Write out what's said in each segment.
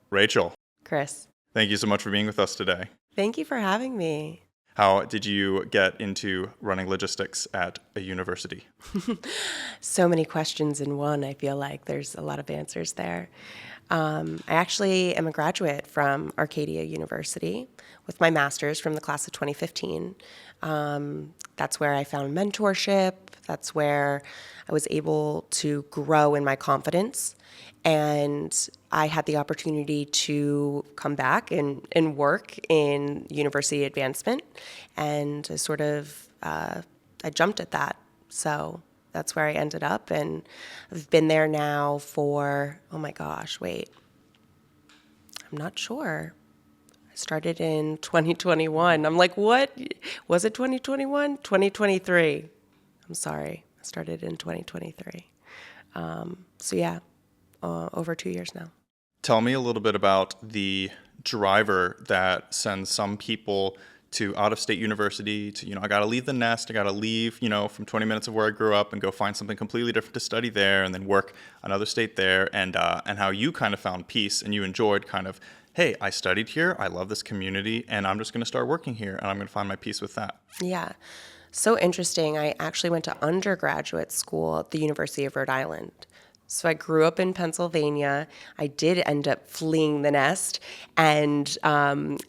Rachel, Chris, thank you so much for being with us today. thank you for having me. How did you get into running logistics at a university? So many questions in one. I feel like there's a lot of answers there. I actually am a graduate from Arcadia University with my master's from the class of 2015. That's where I found mentorship. That's where I was able to grow in my confidence. And I had the opportunity to come back and work in university advancement. And I jumped at that. So that's where I ended up. And I've been there now for, oh my gosh, wait, I'm not sure. I started in 2021. I'm like, what? Was it 2021? 2023. I'm sorry. I started in 2023. Over 2 years now. Tell me a little bit about the driver that sends some people to out-of-state university to, I got to leave the nest. I got to leave, from 20 minutes of where I grew up and go find something completely different to study there and then work another state there, and how you kind of found peace and you enjoyed kind of, hey, I studied here, I love this community, and I'm just going to start working here and I'm going to find my peace with that. Yeah. So interesting. I actually went to undergraduate school at the University of Rhode Island. So I grew up in Pennsylvania. I did end up fleeing the nest and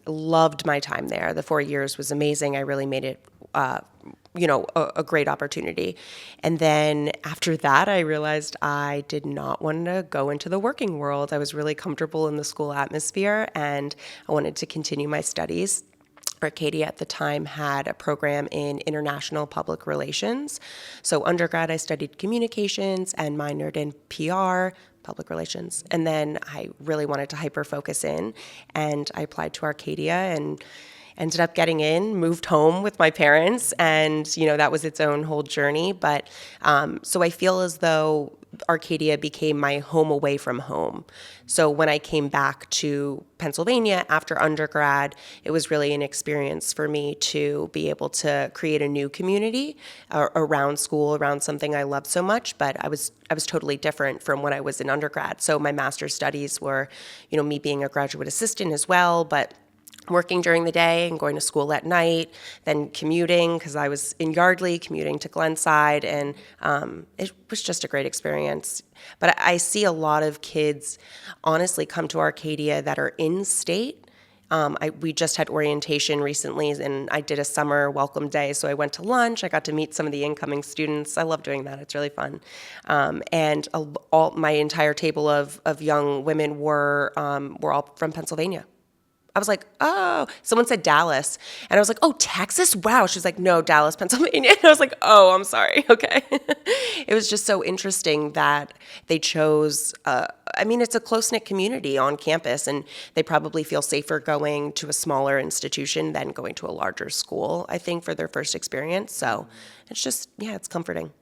loved my time there. The 4 years was amazing. I really made it, a great opportunity. And then after that, I realized I did not want to go into the working world. I was really comfortable in the school atmosphere and I wanted to continue my studies. Arcadia at the time had a program in international public relations. So undergrad, I studied communications and minored in PR, public relations. And then I really wanted to hyper-focus in, and I applied to Arcadia and ended up getting in, moved home with my parents, and, that was its own whole journey. But so I feel as though Arcadia became my home away from home. So when I came back to Pennsylvania after undergrad, it was really an experience for me to be able to create a new community around school, around something I loved so much. But I was totally different from when I was in undergrad. So my master's studies were, me being a graduate assistant as well, but working during the day and going to school at night, then commuting because I was in Yardley, commuting to Glenside, and it was just a great experience. But I see a lot of kids honestly come to Arcadia that are in state. We just had orientation recently, and I did a summer welcome day. So I went to lunch. I got to meet some of the incoming students. I love doing that. It's really fun. And all my entire table of young women were all from Pennsylvania. I was like, oh, someone said Dallas. And I was like, oh, Texas? Wow. She was like, no, Dallas, Pennsylvania. And I was like, oh, I'm sorry. Okay. It was just so interesting that they chose, it's a close-knit community on campus, and they probably feel safer going to a smaller institution than going to a larger school, I think, for their first experience. So it's just, it's comforting.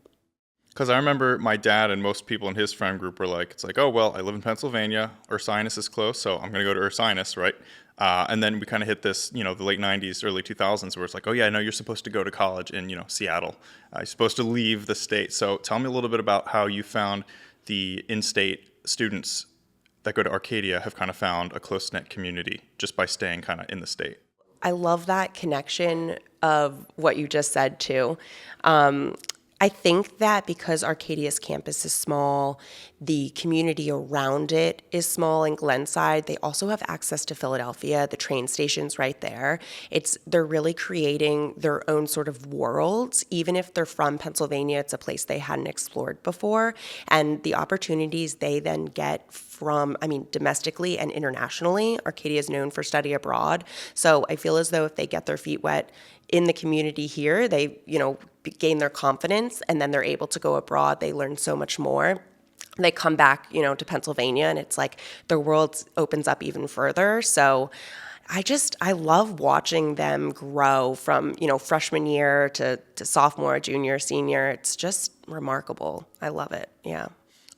Because I remember my dad and most people in his friend group were like, it's like, oh, well, I live in Pennsylvania. Ursinus is close, so I'm going to go to Ursinus, right? And then we kind of hit this, the late 90s, early 2000s, where it's like, oh, yeah, I know you're supposed to go to college in, Seattle. You're supposed to leave the state. So tell me a little bit about how you found the in-state students that go to Arcadia have kind of found a close-knit community just by staying kind of in the state. I love that connection of what you just said, too. I think that because Arcadia's campus is small, the community around it is small in Glenside. They also have access to Philadelphia. The train station's right there. They're really creating their own sort of worlds. Even if they're from Pennsylvania, it's a place they hadn't explored before. And the opportunities they then get from, domestically and internationally. Arcadia is known for study abroad. So I feel as though if they get their feet wet in the community here, they, gain their confidence, and then they're able to go abroad. They learn so much more. They come back, to Pennsylvania, and it's like their world opens up even further. So I love watching them grow from, freshman year to sophomore, junior, senior. It's just remarkable. I love it. Yeah.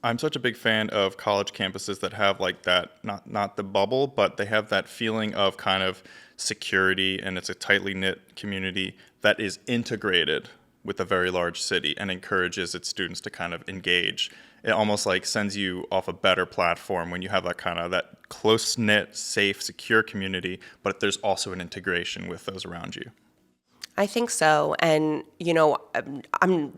I'm such a big fan of college campuses that have like that, not the bubble, but they have that feeling of kind of security, and it's a tightly knit community that is integrated with a very large city and encourages its students to kind of engage it almost like sends you off a better platform when you have that kind of that close-knit, safe, secure community, but there's also an integration with those around you. I think so, and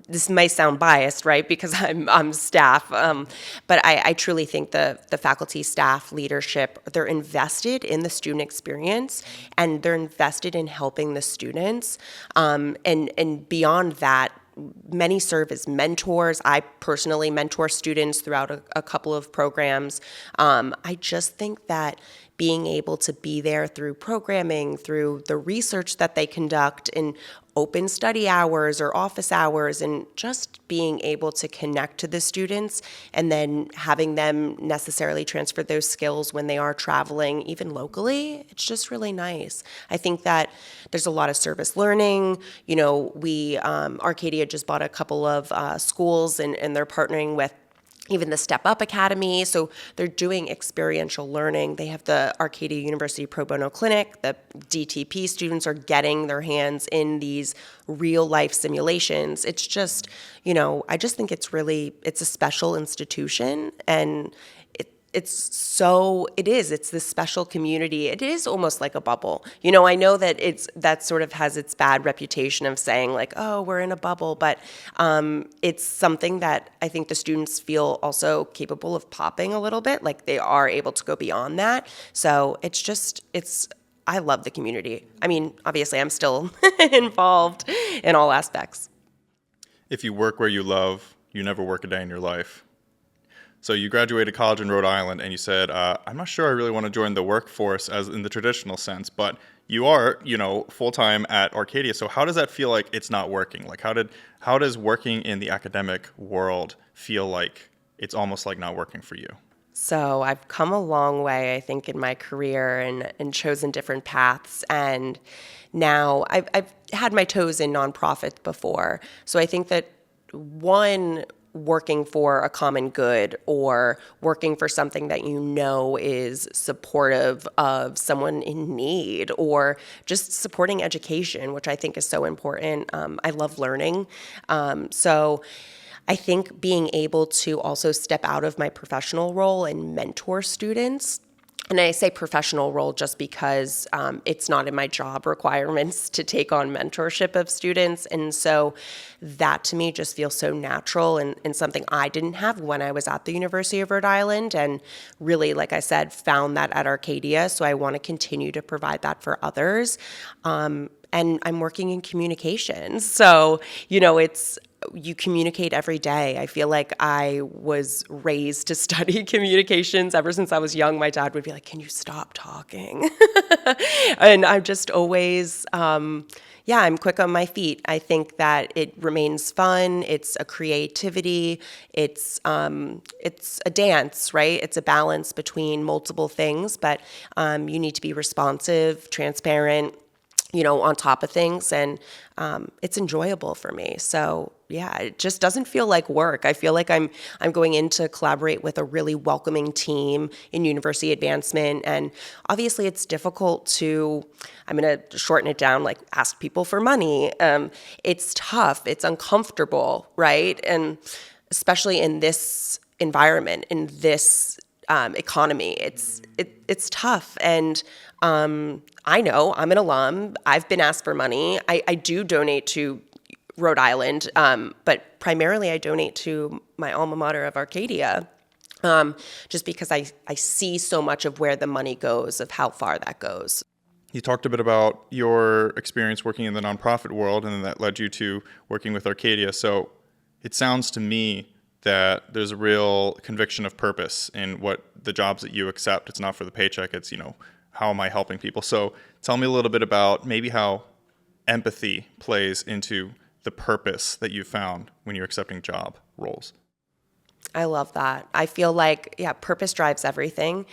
this may sound biased, right? Because I'm staff, but I truly think the faculty, staff, leadership, they're invested in the student experience, and they're invested in helping the students, and beyond that, many serve as mentors. I personally mentor students throughout a couple of programs. I just think that being able to be there through programming, through the research that they conduct in open study hours or office hours, and just being able to connect to the students and then having them necessarily transfer those skills when they are traveling, even locally, it's just really nice. I think that there's a lot of service learning. Arcadia just bought a couple of schools, and they're partnering with even the Step Up Academy. So they're doing experiential learning. They have the Arcadia University Pro Bono Clinic. The DTP students are getting their hands in these real life simulations. It's just, I just think it's a special institution, and it's this special community. It is almost like a bubble. I know that that sort of has its bad reputation of saying like, oh, we're in a bubble, but it's something that I think the students feel also capable of popping a little bit, like they are able to go beyond that. So I love the community. I mean, obviously I'm still involved in all aspects. If you work where you love, you never work a day in your life. So you graduated college in Rhode Island, and you said, I'm not sure I really want to join the workforce as in the traditional sense, but you are, full-time at Arcadia. So how does that feel like it's not working? Like how does working in the academic world feel like it's almost like not working for you? So I've come a long way, I think, in my career and chosen different paths. And now I've had my toes in nonprofit before. So I think that working for a common good or working for something that is supportive of someone in need, or just supporting education, which I think is so important. I love learning. So I think being able to also step out of my professional role and mentor students. And I say professional role just because it's not in my job requirements to take on mentorship of students. And so that to me just feels so natural and something I didn't have when I was at the University of Rhode Island. And really, like I said, found that at Arcadia. So I want to continue to provide that for others. And I'm working in communications. So, you communicate every day. I feel like I was raised to study communications ever since I was young. My dad would be like, can you stop talking? And I'm just always, I'm quick on my feet. I think that it remains fun. It's a creativity. It's a dance, right? It's a balance between multiple things, but you need to be responsive, transparent, on top of things, and it's enjoyable for me. So yeah, it just doesn't feel like work. I feel like I'm going in to collaborate with a really welcoming team in university advancement, and obviously it's difficult to, I'm going to shorten it down, like ask people for money. It's tough. It's uncomfortable, right? And especially in this environment, in this economy, it's tough. And I know I'm an alum. I've been asked for money. I do donate to Rhode Island, but primarily I donate to my alma mater of Arcadia, just because I see so much of where the money goes, of how far that goes. You talked a bit about your experience working in the nonprofit world, and then that led you to working with Arcadia. So it sounds to me that there's a real conviction of purpose in what the jobs that you accept. It's not for the paycheck. It's, how am I helping people? So tell me a little bit about maybe how empathy plays into the purpose that you found when you're accepting job roles. I love that. I feel like, purpose drives everything.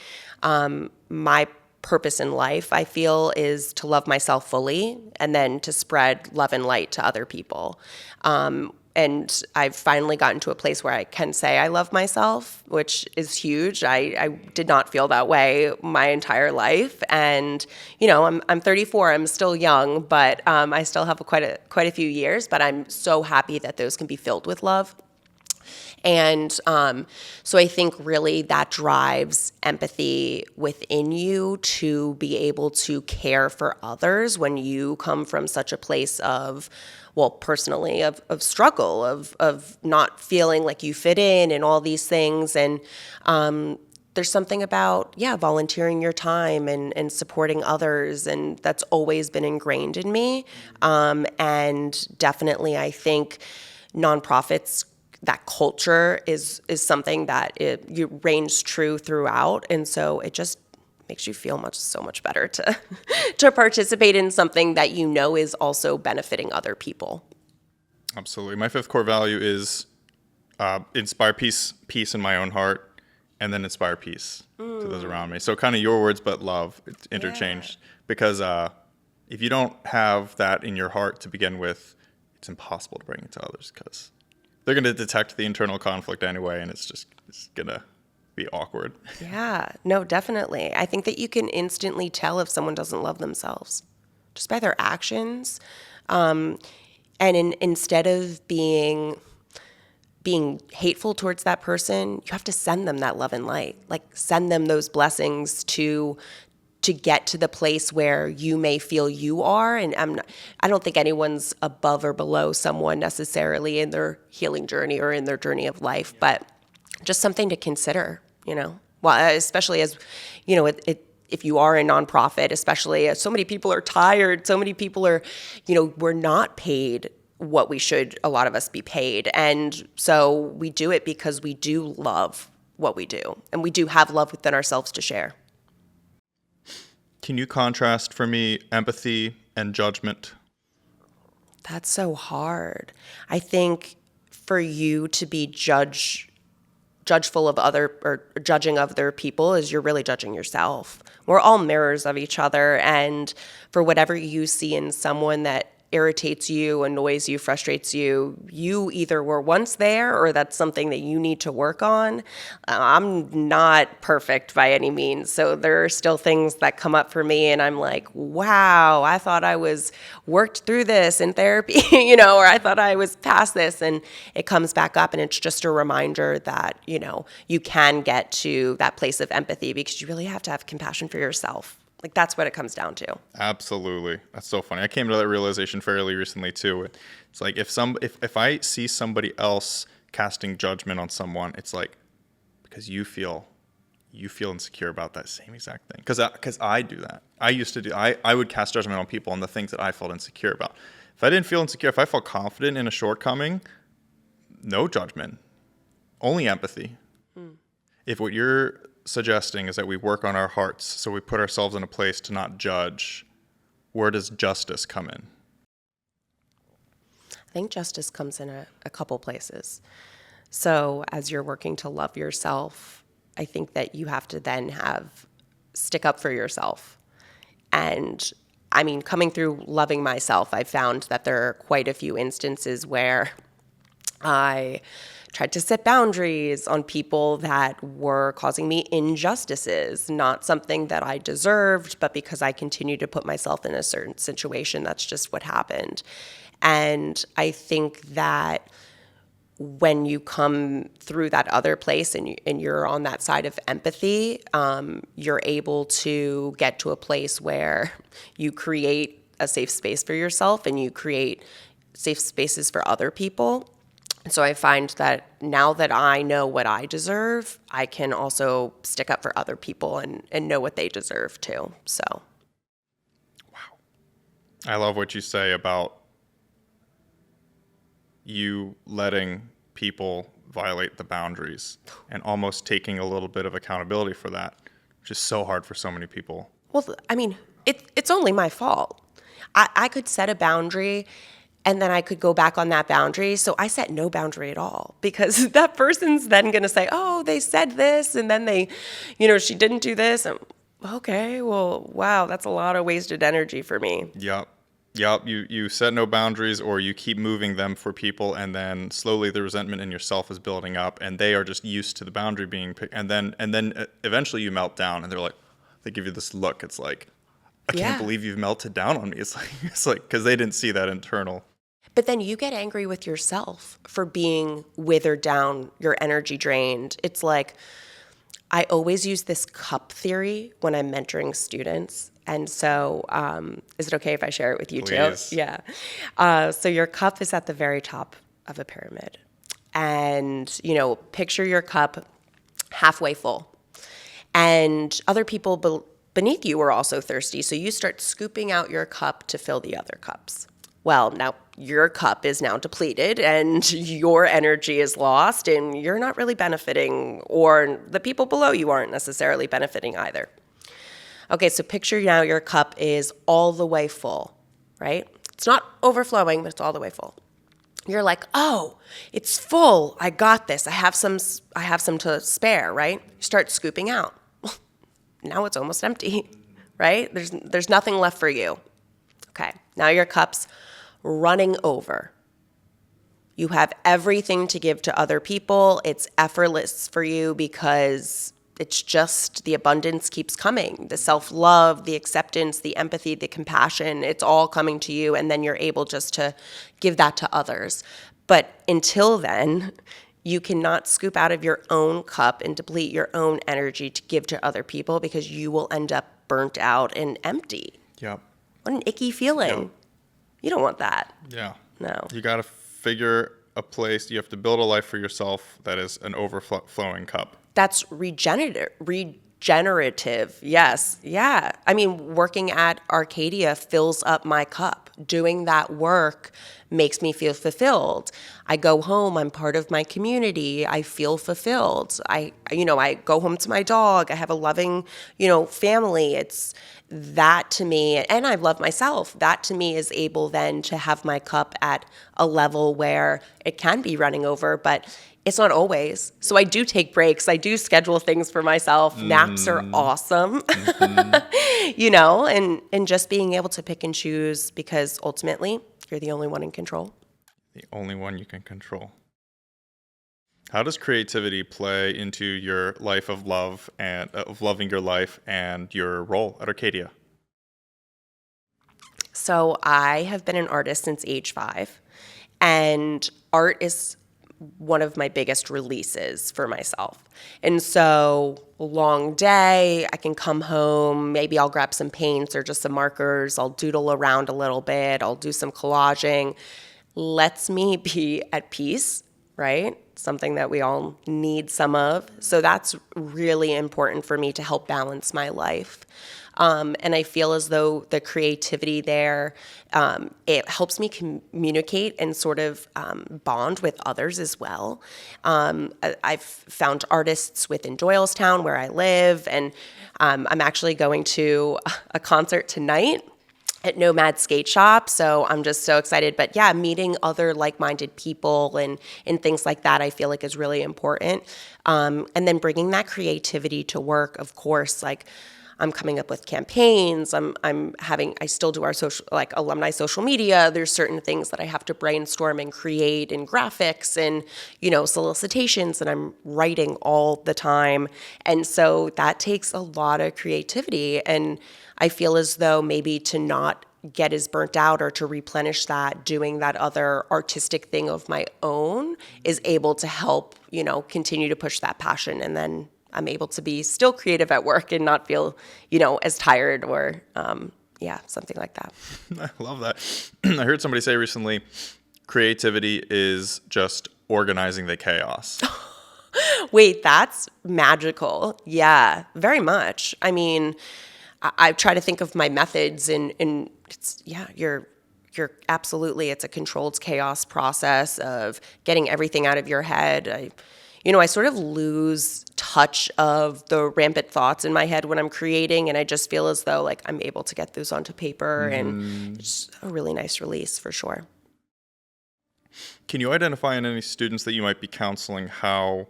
My purpose in life, I feel, is to love myself fully and then to spread love and light to other people. And I've finally gotten to a place where I can say I love myself, which is huge. I did not feel that way my entire life. And, I'm 34, I'm still young, but I still have quite a few years, but I'm so happy that those can be filled with love. And so I think really that drives empathy within you to be able to care for others when you come from such a place of, well, personally, of struggle, of not feeling like you fit in and all these things. And there's something about, volunteering your time and supporting others. And that's always been ingrained in me. And definitely, I think nonprofits, that culture is something that it reigns true throughout, and so it just makes you feel so much better to to participate in something that you know is also benefiting other people. Absolutely. My fifth core value is inspire peace in my own heart, and then inspire peace to those around me. So kind of your words, but love, it's interchanged. Because if you don't have that in your heart to begin with, it's impossible to bring it to others, because they're going to detect the internal conflict anyway, and it's going to be awkward. Yeah, no, definitely. I think that you can instantly tell if someone doesn't love themselves just by their actions. And instead of being hateful towards that person, you have to send them that love and light. Like, send them those blessings to get to the place where you may feel you are. And I don't think anyone's above or below someone necessarily in their healing journey or in their journey of life, but just something to consider, well, especially as, if you are a nonprofit, especially as so many people are tired, so many people are, we're not paid what we should, a lot of us, be paid. And so we do it because we do love what we do, and we do have love within ourselves to share. Can you contrast for me empathy and judgment? That's so hard. I think for you to be judgeful of other, or judging other people, is you're really judging yourself. We're all mirrors of each other, and for whatever you see in someone that irritates you, annoys you, frustrates you, you either were once there or that's something that you need to work on. I'm not perfect by any means, so there are still things that come up for me, and I'm like, wow, I thought I was worked through this in therapy, or I thought I was past this, and it comes back up, and it's just a reminder that, you can get to that place of empathy, because you really have to have compassion for yourself. Like, that's what it comes down to. Absolutely. That's so funny. I came to that realization fairly recently too. It's like if I see somebody else casting judgment on someone, it's like, because you feel insecure about that same exact thing. Because I do that. I would cast judgment on people on the things that I felt insecure about. If I didn't feel insecure, if I felt confident in a shortcoming, no judgment, only empathy. If what you're suggesting is that we work on our hearts, so we put ourselves in a place to not judge, where does justice come in? I think justice comes in a couple places. So as you're working to love yourself, I think that you have to then stick up for yourself. And I mean, coming through loving myself, I found that there are quite a few instances where I tried to set boundaries on people that were causing me injustices, not something that I deserved, but because I continued to put myself in a certain situation, that's just what happened. And I think that when you come through that other place and you're on that side of empathy, you're able to get to a place where you create a safe space for yourself and you create safe spaces for other people. So I find that now that I know what I deserve, I can also stick up for other people and know what they deserve too. So. Wow. I love what you say about you letting people violate the boundaries and almost taking a little bit of accountability for that, which is so hard for so many people. Well, I mean, it's only my fault. I could set a boundary and then I could go back on that boundary. So I set no boundary at all, because that person's then going to say, oh, they said this, and then they, she didn't do this. And, okay, well, wow, that's a lot of wasted energy for me. Yep. You set no boundaries, or you keep moving them for people, and then slowly the resentment in yourself is building up, and they are just used to the boundary being picked. And then eventually you melt down, and they give you this look. It's like, I can't believe you've melted down on me. It's like, because they didn't see that internal. But then you get angry with yourself for being withered down, your energy drained. It's like, I always use this cup theory when I'm mentoring students. And so, is it okay if I share it with you Please. too? Yeah. So your cup is at the very top of a pyramid. And, picture your cup halfway full. And other people beneath you are also thirsty. So you start scooping out your cup to fill the other cups. Well, now your cup is now depleted and your energy is lost and you're not really benefiting, or the people below you aren't necessarily benefiting either. Okay, so picture now your cup is all the way full, right? It's not overflowing, but it's all the way full. You're like, oh, it's full. I got this. I have some to spare, right? You start scooping out. Now it's almost empty, right? There's nothing left for you. Okay, now your cup's running over. You have everything to give to other people. It's effortless for you because it's just the abundance keeps coming. The self-love, the acceptance, the empathy, the compassion, it's all coming to you, and then you're able just to give that to others. But until then, you cannot scoop out of your own cup and deplete your own energy to give to other people because you will end up burnt out and empty. Yep. What an icky feeling. Yep. You don't want that. Yeah. No. You got to figure a place. You have to build a life for yourself that is an overflowing cup. That's regenerative. Yes. Yeah. I mean, working at Arcadia fills up my cup. Doing that work makes me feel fulfilled. I go home, I'm part of my community. I feel fulfilled. I go home to my dog. I have a loving, family. It's that to me, and I love myself. That to me is able then to have my cup at a level where it can be running over, but it's not always. So I do take breaks. I do schedule things for myself. Naps are awesome. And just being able to pick and choose, because ultimately you're the only one in control. The only one you can control. How does creativity play into your life of love and of loving your life and your role at Arcadia? So I have been an artist since age 5, and art is one of my biggest releases for myself. And so long day, I can come home, maybe I'll grab some paints or just some markers, I'll doodle around a little bit, I'll do some collaging. Lets me be at peace, right? Something that we all need some of. So that's really important for me to help balance my life. And I feel as though the creativity there, it helps me communicate and sort of bond with others as well. I've found artists within Doylestown where I live, and I'm actually going to a concert tonight at Nomad Skate Shop, so I'm just so excited. But yeah, meeting other like-minded people and things like that, I feel like is really important. And then bringing that creativity to work, of course, like I'm coming up with campaigns. I still do our alumni social media. There's certain things that I have to brainstorm and create in graphics and, solicitations, and I'm writing all the time. And so that takes a lot of creativity. And I feel as though maybe to not get as burnt out or to replenish that, doing that other artistic thing of my own is able to help, continue to push that passion. And then I'm able to be still creative at work and not feel, as tired or, something like that. I love that. I heard somebody say recently, creativity is just organizing the chaos. Wait, that's magical. Yeah, very much. I mean, I try to think of my methods and it's, you're absolutely, it's a controlled chaos process of getting everything out of your head. I sort of lose touch of the rampant thoughts in my head when I'm creating, and I just feel as though like I'm able to get those onto paper, and it's a really nice release for sure. Can you identify in any students that you might be counseling how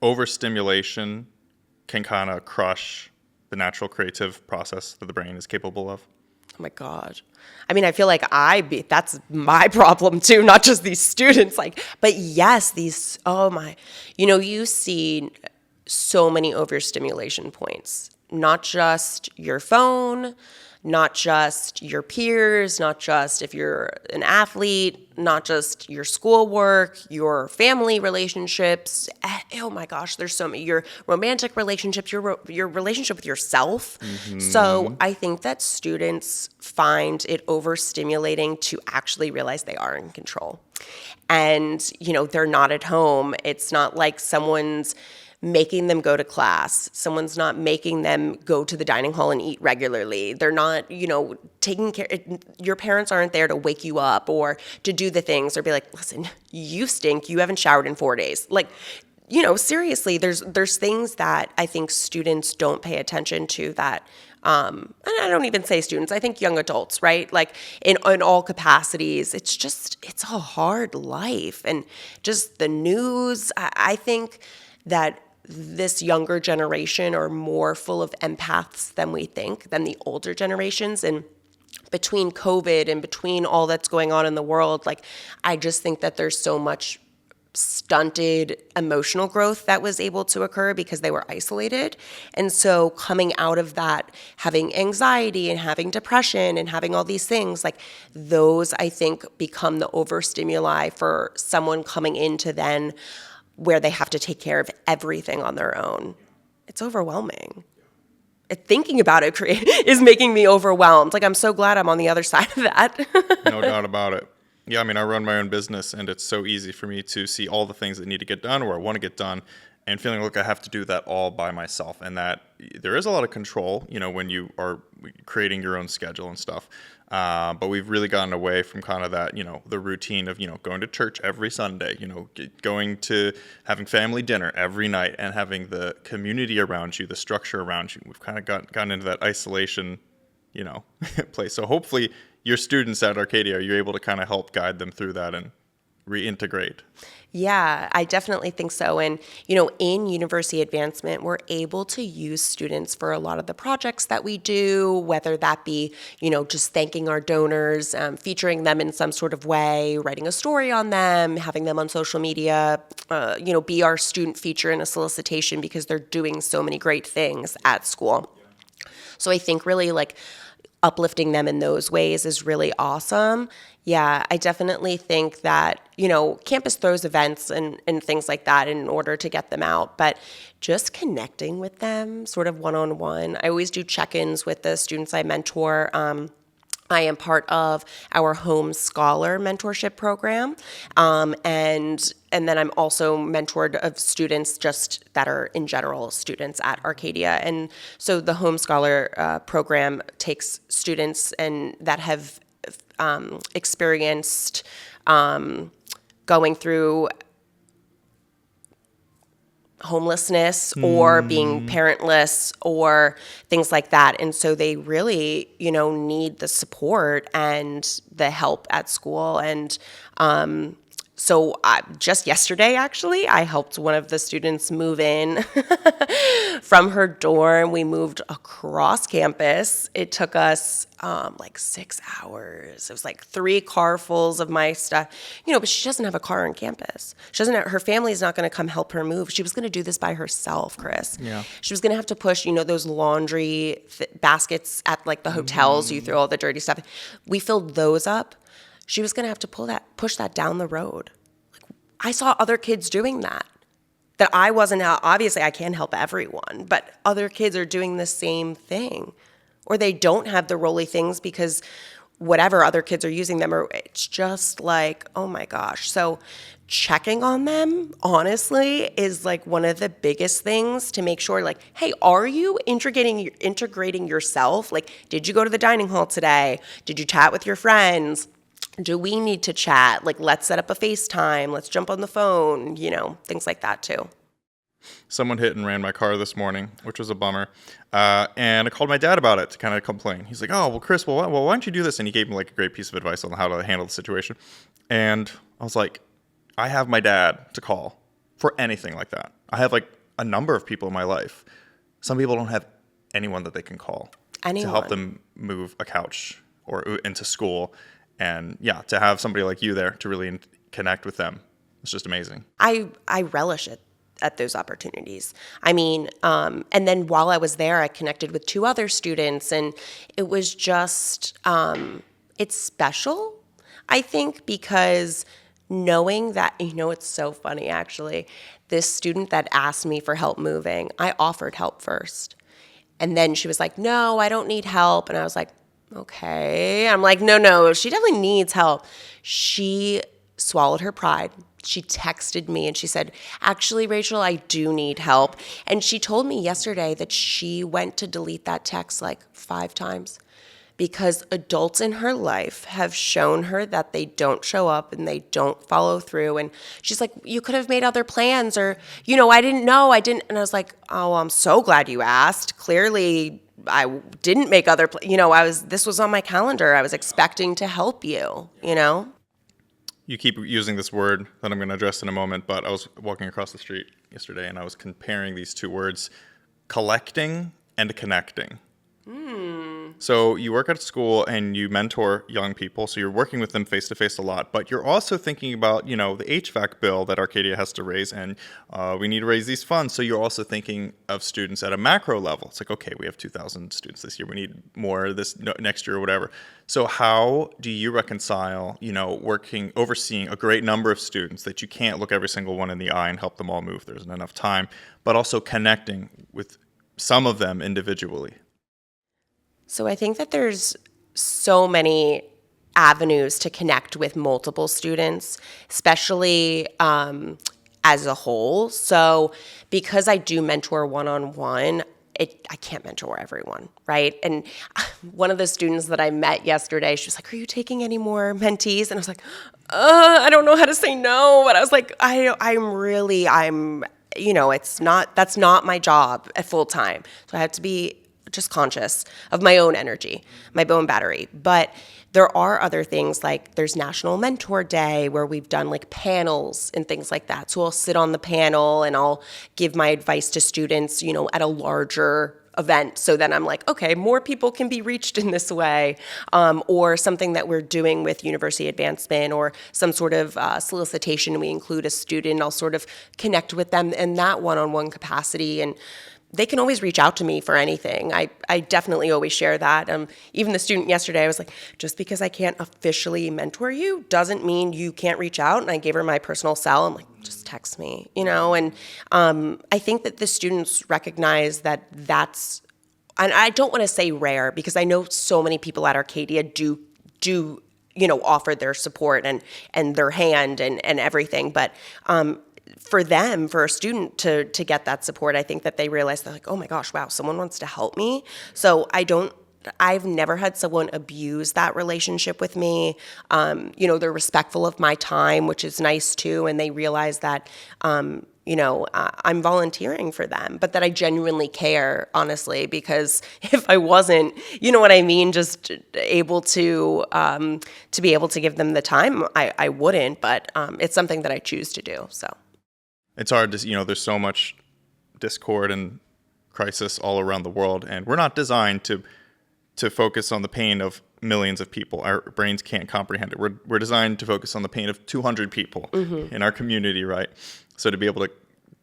overstimulation can kind of crush the natural creative process that the brain is capable of? Oh my God. I mean, I feel like that's my problem too, not just these students. But yes, you see so many overstimulation points. not just your phone, not just your peers, not just if you're an athlete, not just your schoolwork, your family relationships. Oh my gosh, there's so many. Your romantic relationships, your relationship with yourself. So I think that students find it overstimulating to actually realize they are in control. And, they're not at home. It's not like someone's making them go to class. Someone's not making them go to the dining hall and eat regularly. They're not, taking care. Your parents aren't there to wake you up or to do the things or be like, listen, you stink. You haven't showered in 4 days. Like, seriously, there's things that I think students don't pay attention to that, and I don't even say students, I think young adults, right? Like in all capacities, it's a hard life. And just the news, I think that this younger generation are more full of empaths than we think, than the older generations. And between COVID and between all that's going on in the world, like, I just think that there's so much stunted emotional growth that was able to occur because they were isolated. And so coming out of that, having anxiety and having depression and having all these things, like those, I think, become the overstimuli for someone coming into then where they have to take care of everything on their own. It's overwhelming. Thinking about it is making me overwhelmed. Like, I'm so glad I'm on the other side of that. No doubt about it. Yeah, I mean, I run my own business, and it's so easy for me to see all the things that need to get done or I want to get done and feeling like I have to do that all by myself. And that there is a lot of control, when you are creating your own schedule and stuff. But we've really gotten away from kind of that, the routine of, going to church every Sunday, going to having family dinner every night and having the community around you, the structure around you. We've kind of gotten into that isolation, place. So hopefully your students at Arcadia, you're able to kind of help guide them through that and reintegrate. Yeah, I definitely think so. And, in university advancement, we're able to use students for a lot of the projects that we do, whether that be, just thanking our donors, featuring them in some sort of way, writing a story on them, having them on social media, be our student feature in a solicitation because they're doing so many great things at school. So I think really like uplifting them in those ways is really awesome. Yeah, I definitely think that, campus throws events and things like that in order to get them out, but just connecting with them sort of one-on-one. I always do check-ins with the students I mentor. I am part of our Home Scholar mentorship program, and then I'm also mentored of students just that are in general students at Arcadia. And so the Home Scholar program takes students and that have experienced going through homelessness or being parentless or things like that. And so they really, need the support and the help at school. And so just yesterday, actually, I helped one of the students move in from her dorm. We moved across campus. It took us like 6 hours. It was like 3 carfuls of my stuff, but she doesn't have a car on campus. Her family's not going to come help her move. She was going to do this by herself, Chris. Yeah. She was going to have to push, those laundry baskets at like the hotels. You throw all the dirty stuff. We filled those up. She was going to have to push that down the road. Like, I saw other kids doing that I wasn't out. Obviously, I can't help everyone, but other kids are doing the same thing. Or they don't have the rolly things because whatever other kids are using them, or it's just like, oh my gosh. So checking on them, honestly, is like one of the biggest things to make sure, like, hey, are you integrating yourself? Like, did you go to the dining hall today? Did you chat with your friends? Do we need to chat? Like, let's set up a FaceTime. Let's jump on the phone, things like that too. Someone hit and ran my car this morning, which was a bummer. And I called my dad about it to kind of complain. He's like, oh, well, Chris, why don't you do this? And he gave me like a great piece of advice on how to handle the situation. And I was like, I have my dad to call for anything like that. I have like a number of people in my life. Some people don't have anyone that they can call to help them move a couch or into school. And yeah, to have somebody like you there to really connect with them, it's just amazing. I relish it. at those opportunities. I mean, and then while I was there, I connected with 2 other students, and it was just, it's special, I think, because knowing that, it's so funny actually, this student that asked me for help moving, I offered help first. And then she was like, no, I don't need help. And I was like, okay. I'm like, no, she definitely needs help. She swallowed her pride. She texted me and she said, actually, Rachel, I do need help. And she told me yesterday that she went to delete that text like 5 times because adults in her life have shown her that they don't show up and they don't follow through. And she's like, you could have made other plans, or, I didn't know, I didn't. And I was like, oh, I'm so glad you asked. Clearly, I didn't make other plans. This was on my calendar. I was expecting to help you. You keep using this word that I'm going to address in a moment, but I was walking across the street yesterday and I was comparing these 2 words, collecting and connecting. So you work at a school and you mentor young people, so you're working with them face-to-face a lot, but you're also thinking about, the HVAC bill that Arcadia has to raise, and we need to raise these funds. So you're also thinking of students at a macro level. It's like, okay, we have 2,000 students this year. We need more next year or whatever. So how do you reconcile, overseeing a great number of students that you can't look every single one in the eye and help them all move? There isn't enough time, but also connecting with some of them individually? So I think that there's so many avenues to connect with multiple students, especially as a whole. So because I do mentor one-on-one, I can't mentor everyone, right? And one of the students that I met yesterday, she was like, are you taking any more mentees? And I was like, I don't know how to say no. But I was like, that's not my job at full time. So I have to be just conscious of my own energy, my own battery. But there are other things, like there's National Mentor Day where we've done like panels and things like that. So I'll sit on the panel and I'll give my advice to students, at a larger event. So then I'm like, okay, more people can be reached in this way. Or something that we're doing with university advancement or some sort of solicitation, we include a student, I'll sort of connect with them in that one-on-one capacity. And they can always reach out to me for anything. I definitely always share that. Even the student yesterday, I was like, just because I can't officially mentor you doesn't mean you can't reach out. And I gave her my personal cell. I'm like, just text me, And I think that the students recognize that that's, and I don't want to say rare because I know so many people at Arcadia do offer their support and their hand and everything. But for a student to get that support, I think that they realize they're like, oh my gosh, wow, someone wants to help me. So I've never had someone abuse that relationship with me. They're respectful of my time, which is nice too. And they realize that, I'm volunteering for them, but that I genuinely care, honestly, because if I wasn't, just able to be able to give them the time, I wouldn't, but it's something that I choose to do, so. It's hard to, there's so much discord and crisis all around the world, and we're not designed to focus on the pain of millions of people. Our brains can't comprehend it. We're designed to focus on the pain of 200 people in our community, right? So to be able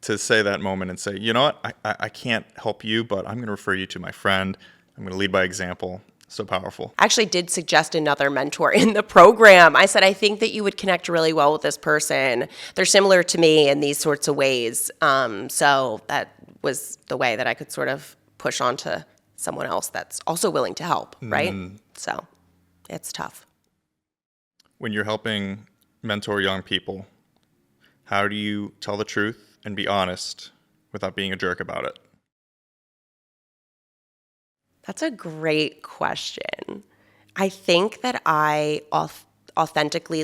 to say that moment and say, you know what, I can't help you, but I'm going to refer you to my friend. I'm going to lead by example. So powerful. I actually did suggest another mentor in the program. I said, I think that you would connect really well with this person. They're similar to me in these sorts of ways. So that was the way that I could sort of push on to someone else that's also willing to help, right? So it's tough. When you're helping mentor young people, how do you tell the truth and be honest without being a jerk about it? That's a great question. I think that I authentically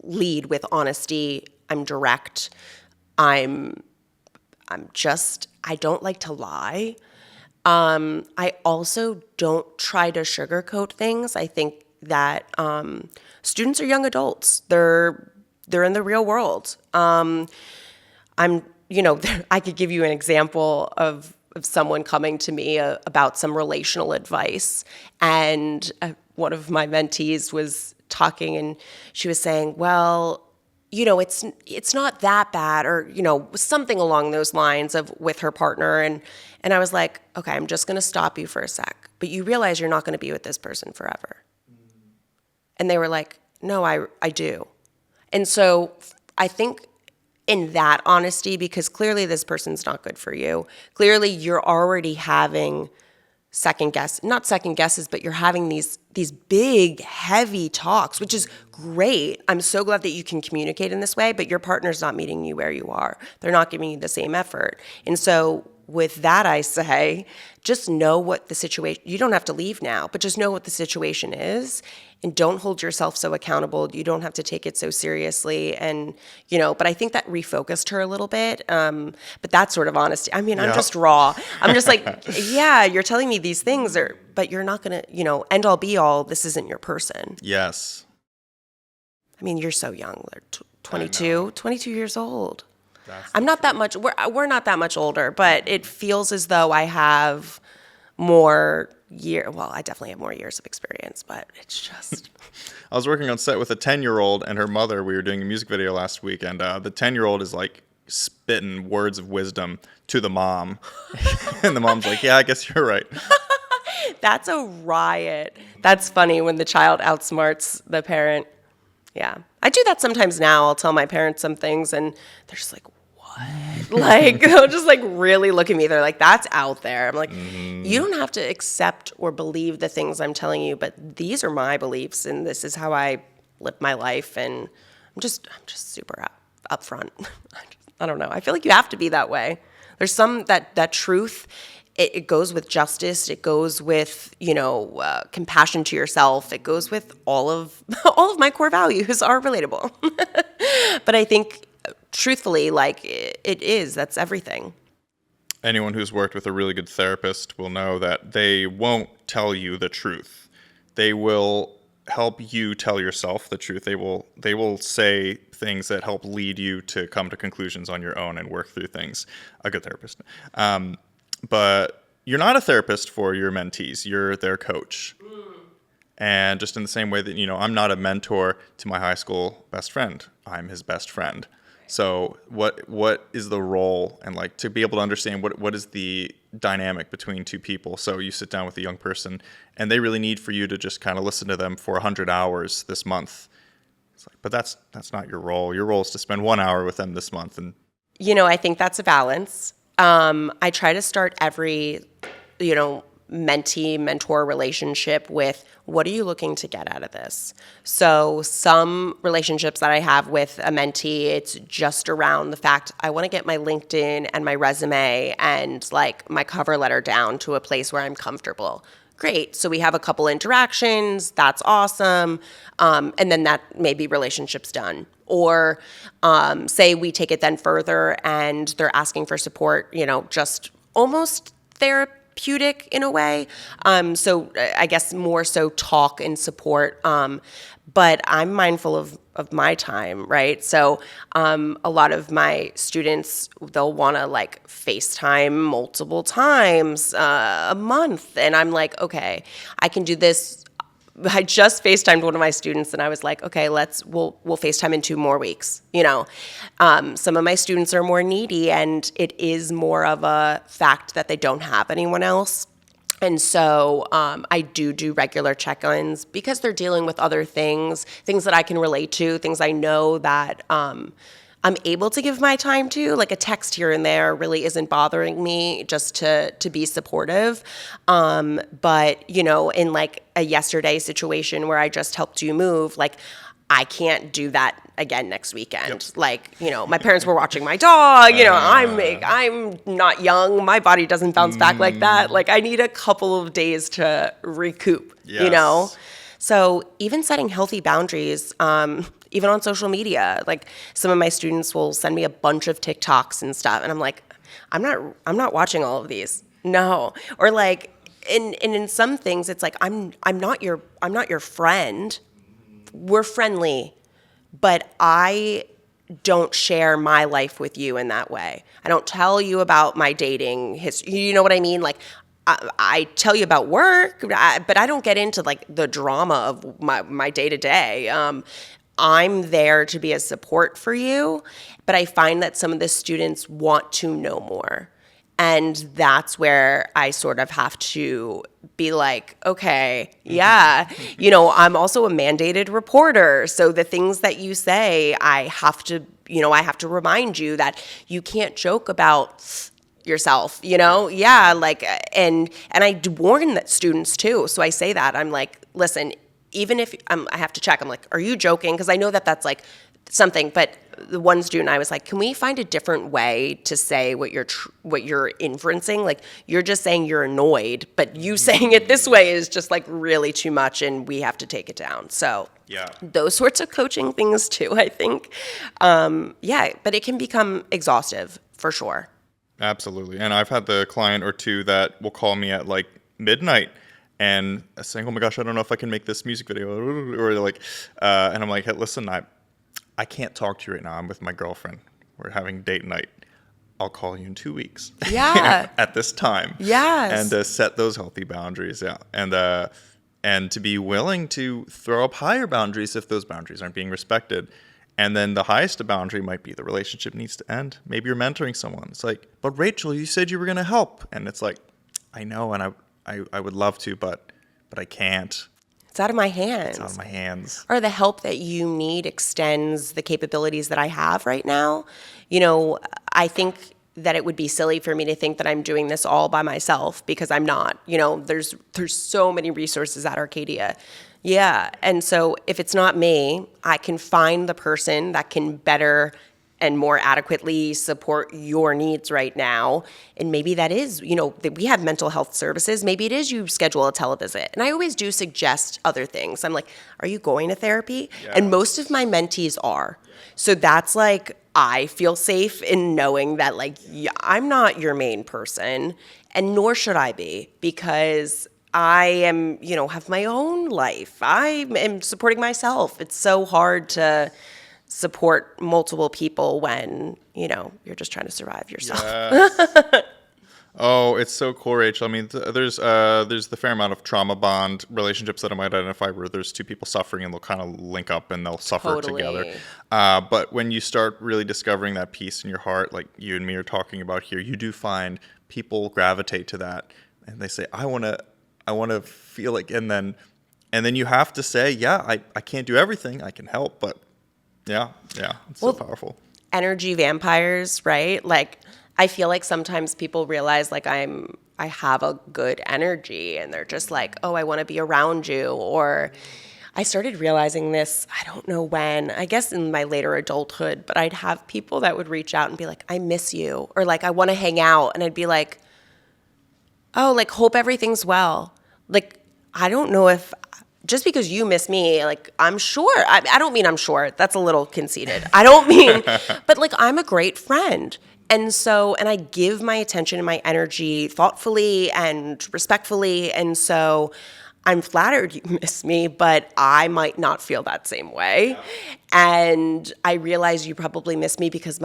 lead with honesty. I'm direct. I don't like to lie. I also don't try to sugarcoat things. I think that students are young adults. They're in the real world. I could give you an example of someone coming to me about some relational advice. And one of my mentees was talking and she was saying, well, it's not that bad, or, something along those lines of with her partner. And I was like, okay, I'm just going to stop you for a sec. But you realize you're not going to be with this person forever. And they were like, no, I do. And so I think in that honesty, because clearly this person's not good for you. Clearly you're already having not second guesses, but you're having these big, heavy talks, which is great. I'm so glad that you can communicate in this way, but your partner's not meeting you where you are. They're not giving you the same effort. And so with that, I say, just know what the situation, you don't have to leave now, but just know what the situation is, and don't hold yourself so accountable. You don't have to take it so seriously. And, but I think that refocused her a little bit. But that sort of honesty, I mean, I'm just raw. I'm just like, yeah, you're telling me these things, but you're not going to, end all be all, this isn't your person. Yes. I mean, you're so young. They're 22 years old. That's I'm not that much, we're not that much older, but it feels as though I have I definitely have more years of experience, but it's just. I was working on set with a 10-year-old and her mother. We were doing a music video last week, and the 10-year-old is like spitting words of wisdom to the mom. And the mom's like, yeah, I guess you're right. That's a riot. That's funny when the child outsmarts the parent. Yeah. I do that sometimes now. I'll tell my parents some things and they're just like, what? Like, they'll just like really look at me. They're like, that's out there. I'm like, you don't have to accept or believe the things I'm telling you, but these are my beliefs and this is how I live my life. And I'm just super upfront. I don't know. I feel like you have to be that way. There's some that truth. It goes with justice. It goes with, compassion to yourself. It goes with all of my core values are relatable. But I think, truthfully, that's everything. Anyone who's worked with a really good therapist will know that they won't tell you the truth. They will help you tell yourself the truth. They will say things that help lead you to come to conclusions on your own and work through things. A good therapist. But you're not a therapist for your mentees. You're their coach. And just in the same way that, I'm not a mentor to my high school best friend. I'm his best friend. So what is the role, and like to be able to understand what is the dynamic between two people. So you sit down with a young person and they really need for you to just kind of listen to them for 100 hours this month. It's like, but that's not your role. Your role is to spend 1 hour with them this month. And I think that's a balance. I try to start every, mentee-mentor relationship with, what are you looking to get out of this? So some relationships that I have with a mentee, it's just around the fact I want to get my LinkedIn and my resume and like my cover letter down to a place where I'm comfortable. Great. So we have a couple interactions. That's awesome. And then that maybe relationship's done. Or say we take it then further and they're asking for support, just almost therapeutic in a way. So I guess more so talk and support. But I'm mindful of my time, right? So a lot of my students, they'll want to like FaceTime multiple times a month. And I'm like, okay, I can do this. I just FaceTimed one of my students and I was like, okay, we'll FaceTime in 2 more weeks. Some of my students are more needy and it is more of a fact that they don't have anyone else. And so I do regular check-ins because they're dealing with other things that I can relate to, things I know that I'm able to give my time to. Like a text here and there really isn't bothering me, just to be supportive. But, in like a yesterday situation where I just helped you move, like I can't do that again next weekend. Yep. Like, my parents were watching my dog, I'm not young. My body doesn't bounce back like that. Like I need a couple of days to recoup, Yes. So even setting healthy boundaries, even on social media, like some of my students will send me a bunch of TikToks and stuff. And I'm like, I'm not watching all of these. No. Or like, in some things it's like, I'm not your friend. We're friendly, but I don't share my life with you in that way. I don't tell you about my dating history. You know what I mean? Like, I tell you about work, but I don't get into like the drama of my day to day. I'm there to be a support for you, but I find that some of the students want to know more. And that's where I sort of have to be like, okay, yeah, I'm also a mandated reporter. So the things that you say, I have to remind you that you can't joke about yourself, Yeah, like, and I warn that students too. So I say that, I'm like, listen, even if I have to check, I'm like, are you joking? Because I know that that's like something, but the one student, I was like, can we find a different way to say what you're inferencing? Like, you're just saying you're annoyed, but you saying it this way is just like really too much, and we have to take it down. So Yeah. those sorts of coaching things too, I think. Yeah, but it can become exhaustive for sure. Absolutely. And I've had the client or two that will call me at like midnight and saying, oh my gosh, I don't know if I can make this music video. Or like, and I'm like, hey, listen, I can't talk to you right now. I'm with my girlfriend. We're having date night. I'll call you in 2 weeks. Yeah. At this time. Yes. And set those healthy boundaries. Yeah. And to be willing to throw up higher boundaries if those boundaries aren't being respected. And then the highest boundary might be the relationship needs to end. Maybe you're mentoring someone. It's like, but Rachel, you said you were going to help. And it's like, I know, and I would love to, but I can't. It's out of my hands. It's out of my hands. Or the help that you need extends the capabilities that I have right now. I think that it would be silly for me to think that I'm doing this all by myself, because I'm not. There's so many resources at Arcadia. Yeah, and so if it's not me, I can find the person that can better and more adequately support your needs right now. And maybe that is, that we have mental health services. Maybe it is you schedule a televisit. And I always do suggest other things. I'm like, are you going to therapy? Yeah. And most of my mentees are. So that's like, I feel safe in knowing that, like, I'm not your main person, and nor should I be, because I am, have my own life. I am supporting myself. It's so hard to support multiple people when, you're just trying to survive yourself. Yes. Oh, it's so cool, Rachel. I mean, there's the fair amount of trauma bond relationships that I might identify where there's two people suffering and they'll kind of link up and they'll suffer Totally. together. But when you start really discovering that peace in your heart, like you and me are talking about here, you do find people gravitate to that, and they say, I want to feel like, and then you have to say, yeah, I can't do everything. I can help, but yeah, it's so powerful. Energy vampires, right? Like, I feel like sometimes people realize like I have a good energy, and they're just like, oh, I want to be around you. Or I started realizing this, I don't know when, I guess in my later adulthood, but I'd have people that would reach out and be like, I miss you, or like, I want to hang out. And I'd be like, oh, like, hope everything's well. Like, I don't know if just because you miss me, like, I'm sure. I don't mean I'm sure. That's a little conceited. I don't mean, but like, I'm a great friend. And so, and I give my attention and my energy thoughtfully and respectfully. And so I'm flattered you miss me, but I might not feel that same way. Yeah. And I realize you probably miss me because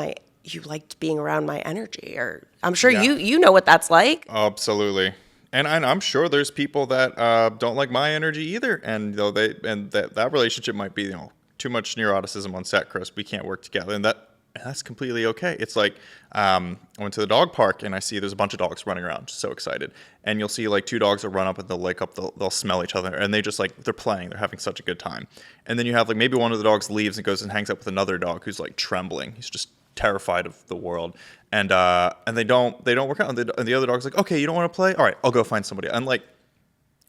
you liked being around my energy, or I'm sure you know what that's like. Absolutely. And I'm sure there's people that don't like my energy either, and that relationship might be too much neuroticism on set, Chris. We can't work together, and that's completely okay. It's like I went to the dog park and I see there's a bunch of dogs running around, just so excited, and you'll see like two dogs will run up and they'll lick up, they'll smell each other, and they just like they're playing, they're having such a good time, and then you have like maybe one of the dogs leaves and goes and hangs out with another dog who's like trembling. He's just terrified of the world, and they don't work out, and the other dog's like, okay, you don't want to play, all right, I'll go find somebody. And like,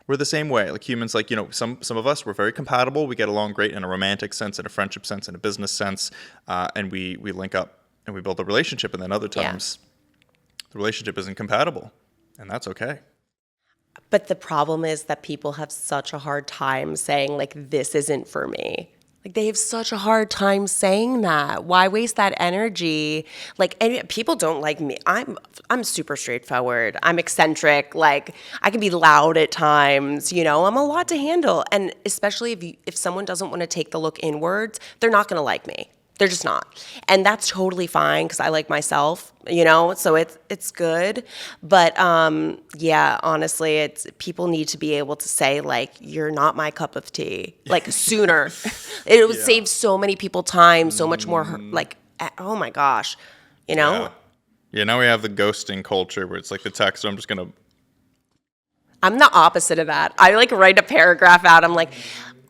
we're the same way, like humans, like, some of us, we're very compatible, we get along great in a romantic sense, in a friendship sense, in a business sense, and we link up and we build a relationship, and then other times the relationship isn't compatible, and that's okay. But the problem is that people have such a hard time saying, like, this isn't for me. Like, they have such a hard time saying that. Why waste that energy? Like, and people don't like me. I'm super straightforward. I'm eccentric. Like, I can be loud at times. I'm a lot to handle. And especially if someone doesn't want to take the look inwards, they're not going to like me. They're just not. And that's totally fine because I like myself, so it's good. But yeah, honestly, it's people need to be able to say, like, you're not my cup of tea, like, sooner. It would save so many people time, so much more, like, oh my gosh, Yeah. Yeah, now we have the ghosting culture where it's like the text, so I'm just going to. I'm the opposite of that. I like write a paragraph out. I'm like,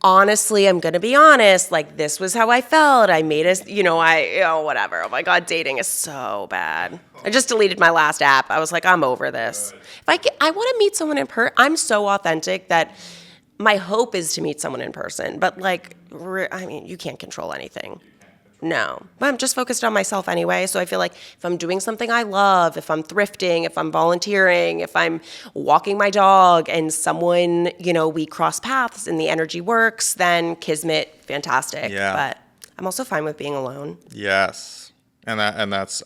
honestly, I'm going to be honest. Like, this was how I felt. I made whatever. Oh my God, dating is so bad. I just deleted my last app. I was like, I'm over this. If I want to meet someone in person, I'm so authentic that my hope is to meet someone in person. But like, you can't control anything. No, but I'm just focused on myself anyway. So I feel like if I'm doing something I love, if I'm thrifting, if I'm volunteering, if I'm walking my dog and someone, we cross paths and the energy works, then kismet, fantastic. Yeah. But I'm also fine with being alone. Yes. That's,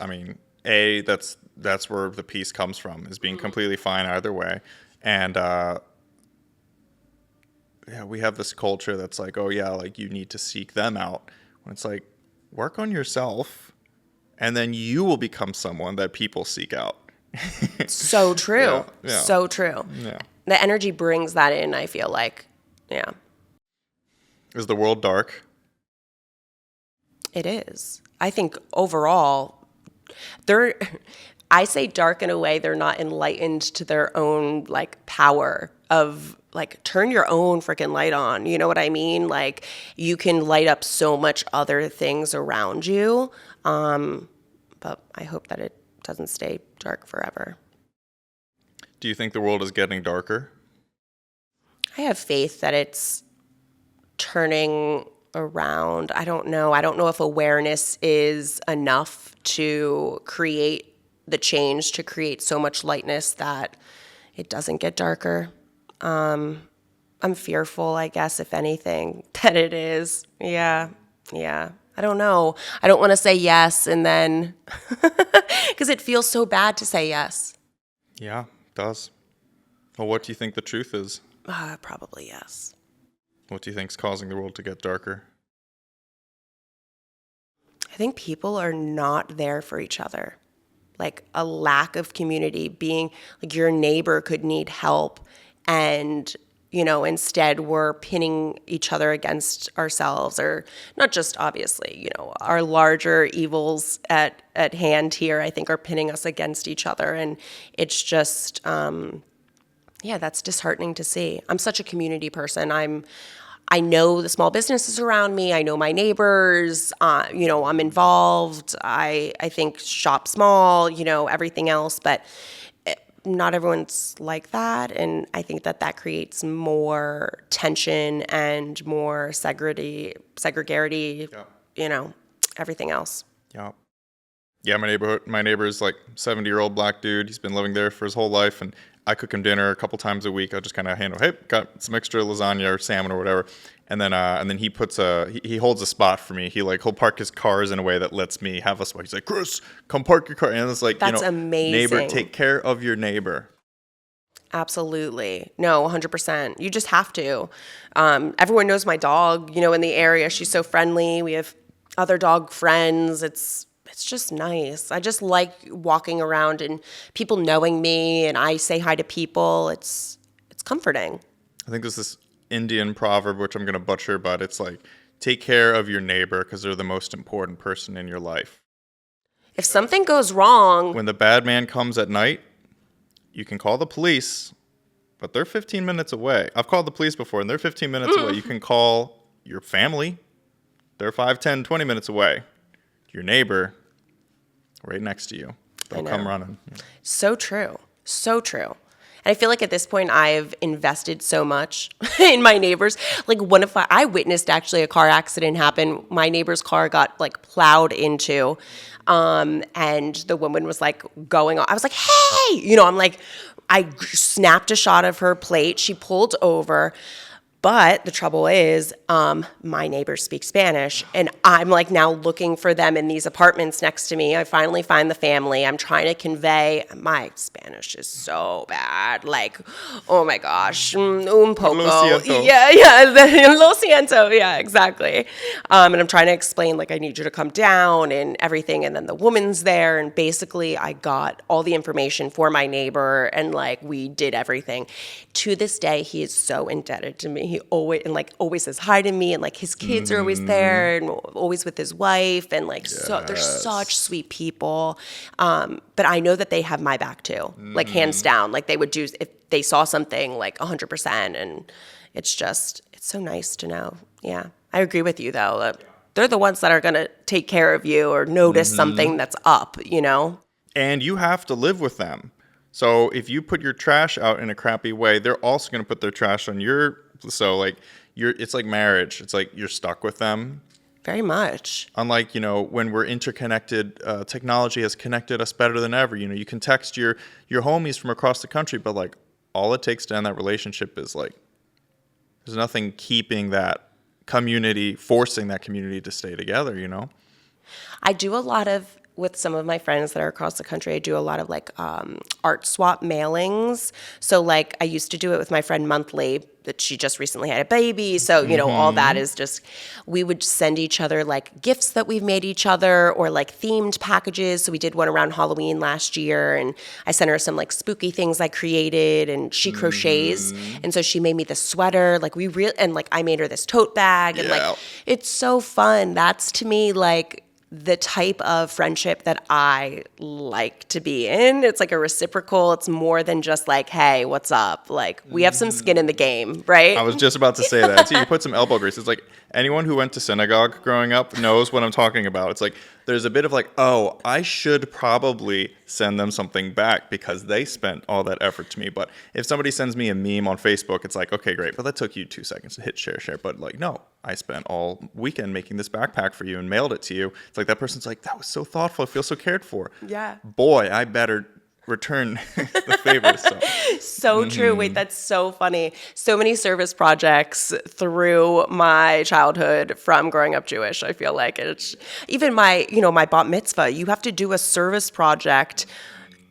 that's where the peace comes from, is being completely fine either way. And, we have this culture that's like, oh yeah, like you need to seek them out. When it's like, work on yourself, and then you will become someone that people seek out. So true. Yeah. So true. Yeah. The energy brings that in, I feel like. Yeah. Is the world dark? It is. I think overall, I say dark in a way they're not enlightened to their own, like, power of, like, turn your own freaking light on. You know what I mean? Like, you can light up so much other things around you. But I hope that it doesn't stay dark forever. Do you think the world is getting darker? I have faith that it's turning around. I don't know. I don't know if awareness is enough to create the change, to create so much lightness that it doesn't get darker. I'm fearful, I guess, if anything, that it is. Yeah. I don't know. I don't want to say yes and then, because it feels so bad to say yes. Yeah, it does. Well, what do you think the truth is? Probably yes. What do you think is causing the world to get darker? I think people are not there for each other. Like, a lack of community, being like your neighbor could need help, and instead we're pinning each other against ourselves, or not just obviously, our larger evils at hand here, I think, are pinning us against each other. And it's just, that's disheartening to see. I'm such a community person. I know the small businesses around me. I know my neighbors. I'm involved. I think shop small, everything else. But not everyone's like that. And I think that creates more tension and more segregarity, everything else. Yeah. Yeah, my neighbor's like 70-year-old black dude. He's been living there for his whole life, and I cook him dinner a couple times a week. I'll just kind of handle, hey, got some extra lasagna or salmon or whatever. And then he puts he holds a spot for me. He'll park his cars in a way that lets me have a spot. He's like, Chris, come park your car. And it's like, that's amazing. Neighbor, take care of your neighbor. Absolutely. No, 100%. You just have to. Everyone knows my dog, in the area. She's so friendly. We have other dog friends. It's just nice. I just like walking around and people knowing me, and I say hi to people. It's comforting. I think there's this Indian proverb, which I'm going to butcher, but it's like, take care of your neighbor because they're the most important person in your life. If something goes wrong, when the bad man comes at night, you can call the police, but they're 15 minutes away. I've called the police before, and they're 15 minutes away. You can call your family. They're 5, 10, 20 minutes away. Your neighbor, right next to you. They'll come running. So true. So true. And I feel like at this point I've invested so much in my neighbors. Like, I witnessed actually a car accident happen. My neighbor's car got like plowed into, and the woman was like going on. I was like, hey, I'm like, I snapped a shot of her plate. She pulled over. But the trouble is, my neighbors speak Spanish, and I'm like now looking for them in these apartments next to me. I finally find the family. I'm trying to convey. My Spanish is so bad. Like, oh my gosh, un poco. Lo siento. Yeah, lo siento. Yeah, exactly. And I'm trying to explain, like, I need you to come down and everything. And then the woman's there, and basically I got all the information for my neighbor, and like we did everything. To this day, he is so indebted to me. He always says hi to me, and like his kids are always there, and always with his wife, and like so they're such sweet people. But I know that they have my back too, like hands down. Like they would do if they saw something like 100%, and it's so nice to know. Yeah, I agree with you though. They're the ones that are gonna take care of you or notice something that's up, you know. And you have to live with them. So if you put your trash out in a crappy way, they're also going to put their trash on so like it's like marriage. It's like you're stuck with them. Very much. Unlike, when we're interconnected, technology has connected us better than ever. You can text your homies from across the country, but like all it takes to end that relationship is like, there's nothing keeping that community, forcing that community to stay together, I do a lot of, with some of my friends that are across the country, I do a lot of like art swap mailings. So like I used to do it with my friend monthly, that she just recently had a baby. So, all that is just, we would send each other like gifts that we've made each other, or like themed packages. So we did one around Halloween last year, and I sent her some like spooky things I created, and she crochets. And so she made me the sweater, like and like I made her this tote bag, and like, it's so fun. That's to me like the type of friendship that I like to be in. It's like a reciprocal. It's more than just like, hey, what's up? Like, we have some skin in the game, right? I was just about to say that. So you put some elbow grease. It's like anyone who went to synagogue growing up knows what I'm talking about. It's like there's a bit of like, oh, I should probably send them something back because they spent all that effort to me. But if somebody sends me a meme on Facebook, it's like, okay, great. But that took you 2 seconds to hit share. But like, no, I spent all weekend making this backpack for you and mailed it to you. It's like that person's like, that was so thoughtful. I feel so cared for. Yeah. Boy, I better return the favor. So true. Wait, that's so funny. So many service projects through my childhood from growing up Jewish. I feel like it's even my bat mitzvah. You have to do a service project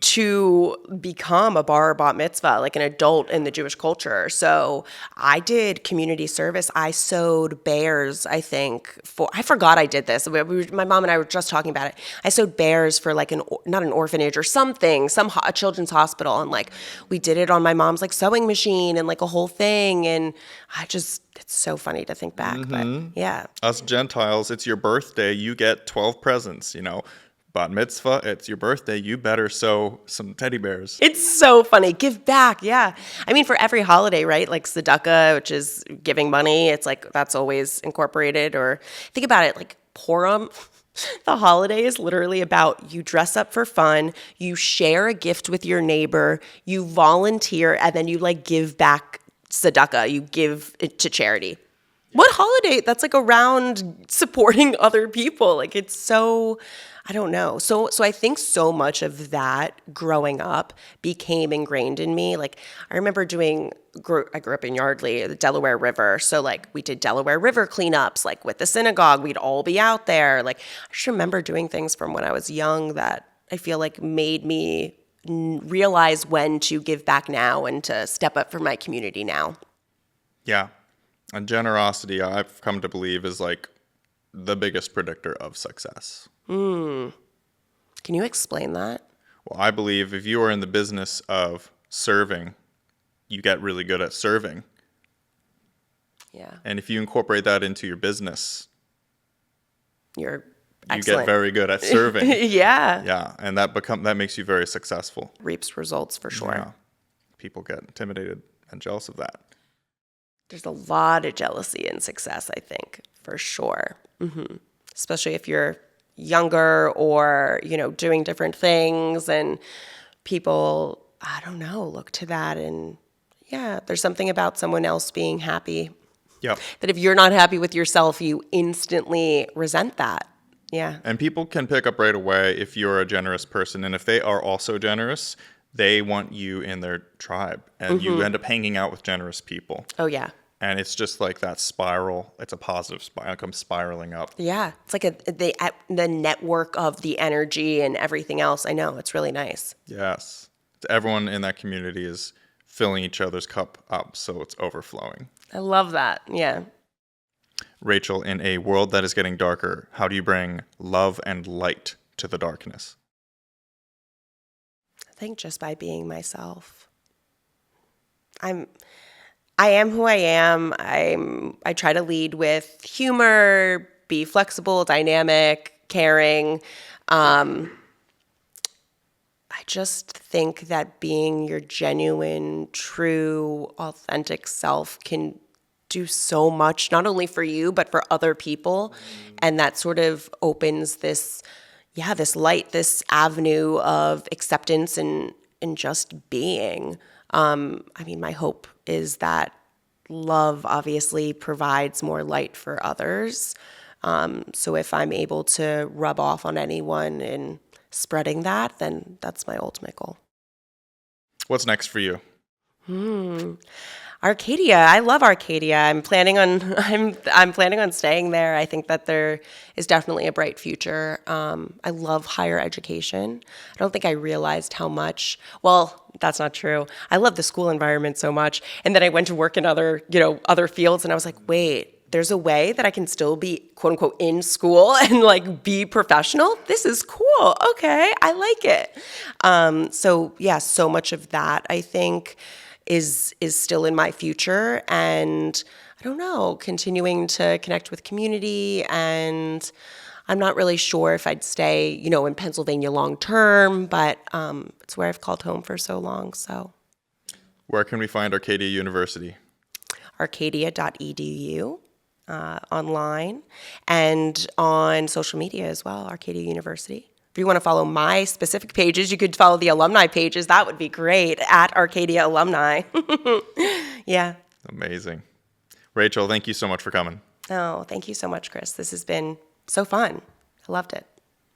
to become a bar or bat mitzvah, like an adult in the Jewish culture. So I did community service. I sewed bears, I think, I forgot I did this. My mom and I were just talking about it. I sewed bears for like not an orphanage or something, a children's hospital. And like, we did it on my mom's like sewing machine and like a whole thing. And it's so funny to think back, but yeah. Us Gentiles, it's your birthday, you get 12 presents, Bat mitzvah, it's your birthday, you better sew some teddy bears. It's so funny. Give back, yeah. I mean, for every holiday, right? Like tzedakah, which is giving money, it's like that's always incorporated. Or think about it, like Purim, the holiday is literally about you dress up for fun, you share a gift with your neighbor, you volunteer, and then you like give back tzedakah, you give it to charity. What holiday? That's like around supporting other people. Like it's so, I don't know. So I think so much of that growing up became ingrained in me. Like I remember I grew up in Yardley, the Delaware River. So like we did Delaware River cleanups, like with the synagogue, we'd all be out there. Like I just remember doing things from when I was young that I feel like made me realize when to give back now and to step up for my community now. Yeah. And generosity, I've come to believe, is like the biggest predictor of success. Can you explain that? Well, I believe if you are in the business of serving, you get really good at serving. Yeah. And if you incorporate that into your business, you get very good at serving. Yeah. Yeah, and that makes you very successful. Reaps results for sure. Yeah. People get intimidated and jealous of that. There's a lot of jealousy in success, I think, for sure. Especially if you're younger or, doing different things, and people, I don't know, look to that. And yeah, there's something about someone else being happy. Yep. That if you're not happy with yourself, you instantly resent that. Yeah. And people can pick up right away if you're a generous person. And if they are also generous, they want you in their tribe. And you end up hanging out with generous people. Oh, yeah. And it's just like that spiral. It's a positive spiral. It comes spiraling up. Yeah, it's like the network of the energy and everything else. I know, it's really nice. Yes. Everyone in that community is filling each other's cup up, so it's overflowing. I love that. Yeah. Rachel, in a world that is getting darker, how do you bring love and light to the darkness? I think just by being myself. I am who I am. I try to lead with humor, be flexible, dynamic, caring. I just think that being your genuine, true, authentic self can do so much, not only for you, but for other people. And that sort of opens this light, this avenue of acceptance and just being. I mean, my hope is that love obviously provides more light for others. So if I'm able to rub off on anyone in spreading that, then that's my ultimate goal. What's next for you? Arcadia. I love Arcadia. I'm planning on I'm planning on staying there. I think that there is definitely a bright future. I love higher education. I don't think I realized how much. Well, that's not true. I love the school environment so much, and then I went to work in other fields, and I was like, wait, there's a way that I can still be quote unquote in school and like be professional. This is cool. Okay, I like it. So yeah, so much of that I think is still in my future, and I don't know, continuing to connect with community, and I'm not really sure if I'd stay, in Pennsylvania long term, but it's where I've called home for so long. So Where can we find Arcadia University? arcadia.edu online and on social media as well, Arcadia University. If you want to follow my specific pages, you could follow the alumni pages. That would be great, at Arcadia Alumni. Yeah. Amazing. Rachel, thank you so much for coming. Oh, thank you so much, Chris. This has been so fun. I loved it.